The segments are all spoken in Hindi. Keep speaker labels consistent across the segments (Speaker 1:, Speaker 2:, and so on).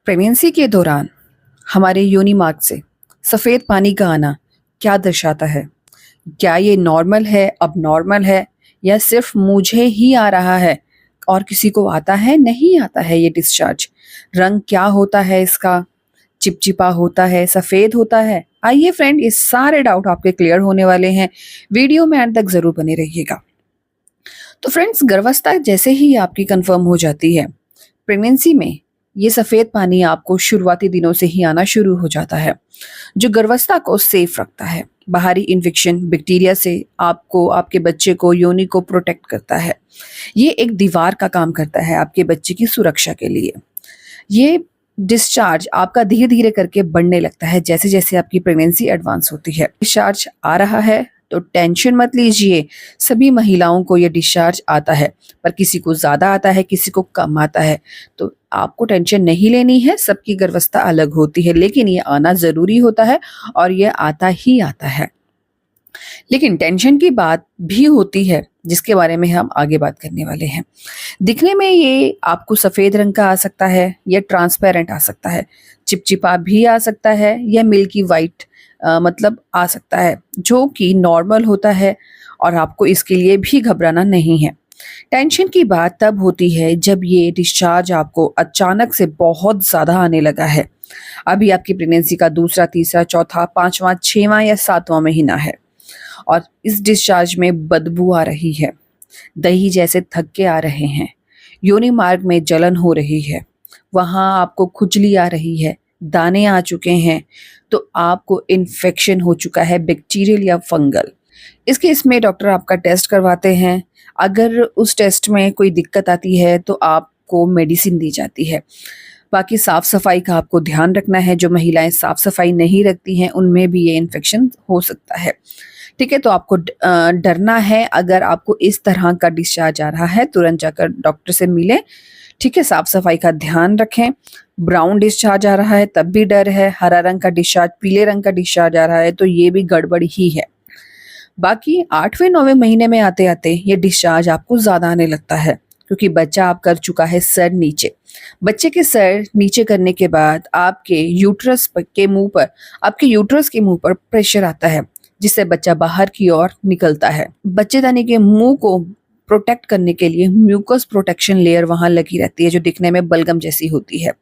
Speaker 1: प्रेगनेंसी के दौरान हमारे योनि मार्ग से सफ़ेद पानी का आना क्या दर्शाता है? क्या ये नॉर्मल है, अबनॉर्मल है या सिर्फ मुझे ही आ रहा है और किसी को आता है, नहीं आता है ये डिस्चार्ज? रंग क्या होता है इसका? चिपचिपा होता है, सफ़ेद होता है? आइए फ्रेंड, ये सारे डाउट आपके क्लियर होने वाले हैं। वीडियो में अंत तक ज़रूर बने रहिएगा। तो फ्रेंड्स, गर्भावस्था जैसे ही आपकी कंफर्म हो जाती है, प्रेगनेंसी में ये सफ़ेद पानी आपको शुरुआती दिनों से ही आना शुरू हो जाता है, जो गर्भावस्था को सेफ रखता है। बाहरी इन्फेक्शन, बैक्टीरिया से आपको, आपके बच्चे को, योनि को प्रोटेक्ट करता है। ये एक दीवार का काम करता है आपके बच्चे की सुरक्षा के लिए। ये डिस्चार्ज आपका धीरे धीरे करके बढ़ने लगता है जैसे जैसे आपकी प्रेगनेंसी एडवांस होती है। डिस्चार्ज आ रहा है तो टेंशन मत लीजिए। सभी महिलाओं को ये डिस्चार्ज आता है, पर किसी को ज़्यादा आता है, किसी को कम आता है। तो आपको टेंशन नहीं लेनी है। सबकी गर्भावस्था अलग होती है, लेकिन ये आना ज़रूरी होता है और ये आता ही आता है। लेकिन टेंशन की बात भी होती है, जिसके बारे में हम आगे बात करने वाले हैं। दिखने में ये आपको सफ़ेद रंग का आ सकता है या ट्रांसपेरेंट आ सकता है, चिपचिपा भी आ सकता है या मिल्की वाइट मतलब आ सकता है, जो कि नॉर्मल होता है और आपको इसके लिए भी घबराना नहीं है। टेंशन की बात तब होती है जब ये डिस्चार्ज आपको अचानक से बहुत ज़्यादा आने लगा है। अभी आपकी प्रेगनेंसी का दूसरा, तीसरा, चौथा, पाँचवां, छठवां या सातवां महीना है और इस डिस्चार्ज में बदबू आ रही है, दही जैसे थक्के आ रहे हैं, योनि मार्ग में जलन हो रही है, वहाँ आपको खुजली आ रही है, दाने आ चुके हैं, तो आपको इन्फेक्शन हो चुका है, बैक्टीरियल या फंगल। इस केस में डॉक्टर आपका टेस्ट करवाते हैं। अगर उस टेस्ट में कोई दिक्कत आती है तो आपको मेडिसिन दी जाती है। बाकी साफ सफाई का आपको ध्यान रखना है। जो महिलाएं साफ सफाई नहीं रखती हैं, उनमें भी ये इन्फेक्शन हो सकता है। ठीक है, तो आपको डरना है। अगर आपको इस तरह का डिस्चार्ज आ रहा है, तुरंत जाकर डॉक्टर से मिलें। ठीक है, साफ सफाई का ध्यान रखें। ब्राउन डिस्चार्ज आ रहा है तब भी डर है। हरा रंग का डिस्चार्ज, पीले रंग का डिस्चार्ज आ रहा है तो ये भी गड़बड़ ही है। बाकी 8वें 9वें महीने में आते आते ये डिस्चार्ज आपको ज़्यादा आने लगता है, क्योंकि बच्चा आप कर चुका है सर नीचे। बच्चे के सर नीचे करने के बाद आपके यूट्रस के मुंह पर, आपके यूट्रस के मुंह पर प्रेशर आता है, जिससे बच्चा बाहर की ओर निकलता है। बच्चेदानी के मुंह को प्रोटेक्ट करने के लिए म्यूकस प्रोटेक्शन लेयर वहां लगी रहती है, जो दिखने में बलगम जैसी होती है,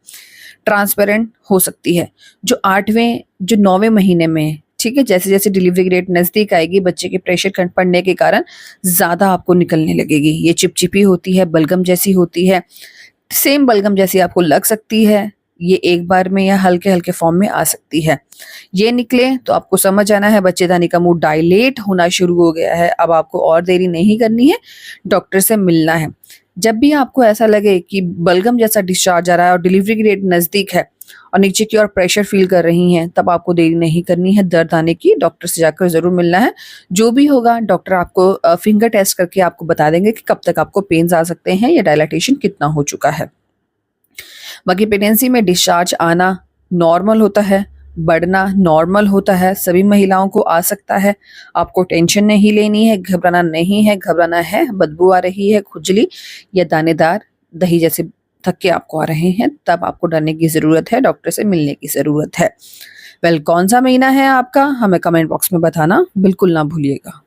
Speaker 1: ट्रांसपेरेंट हो सकती है। जो 9वें महीने में, ठीक है, जैसे जैसे डिलीवरी डेट नज़दीक आएगी, बच्चे के प्रेशर पड़ने के कारण ज़्यादा आपको निकलने लगेगी। ये चिपचिपी होती है, बलगम जैसी होती है, सेम बलगम जैसी आपको लग सकती है। ये एक बार में या हल्के हल्के फॉर्म में आ सकती है। ये निकले तो आपको समझ आना है बच्चेदानी का मुंह डायलेट होना शुरू हो गया है। अब आपको और देरी नहीं करनी है, डॉक्टर से मिलना है। जब भी आपको ऐसा लगे कि बलगम जैसा डिस्चार्ज आ रहा है और डिलीवरी की डेट नज़दीक है और नीचे की ओर प्रेशर फील कर रही हैं, तब आपको देरी नहीं करनी है। दर्द आने की डॉक्टर से जाकर ज़रूर मिलना है। जो भी होगा डॉक्टर आपको फिंगर टेस्ट करके आपको बता देंगे कि कब तक आपको पेन्स आ सकते हैं या डायलाटेशन कितना हो चुका है। बाकी प्रेगनेंसी में डिस्चार्ज आना नॉर्मल होता है, बढ़ना नॉर्मल होता है, सभी महिलाओं को आ सकता है। आपको टेंशन नहीं लेनी है, घबराना नहीं है। घबराना है, बदबू आ रही है, खुजली या दानेदार दही जैसे थक्के आपको आ रहे हैं, तब आपको डरने की ज़रूरत है, डॉक्टर से मिलने की ज़रूरत है। वेल, कौन सा महीना है आपका, हमें कमेंट बॉक्स में बताना बिल्कुल ना भूलिएगा।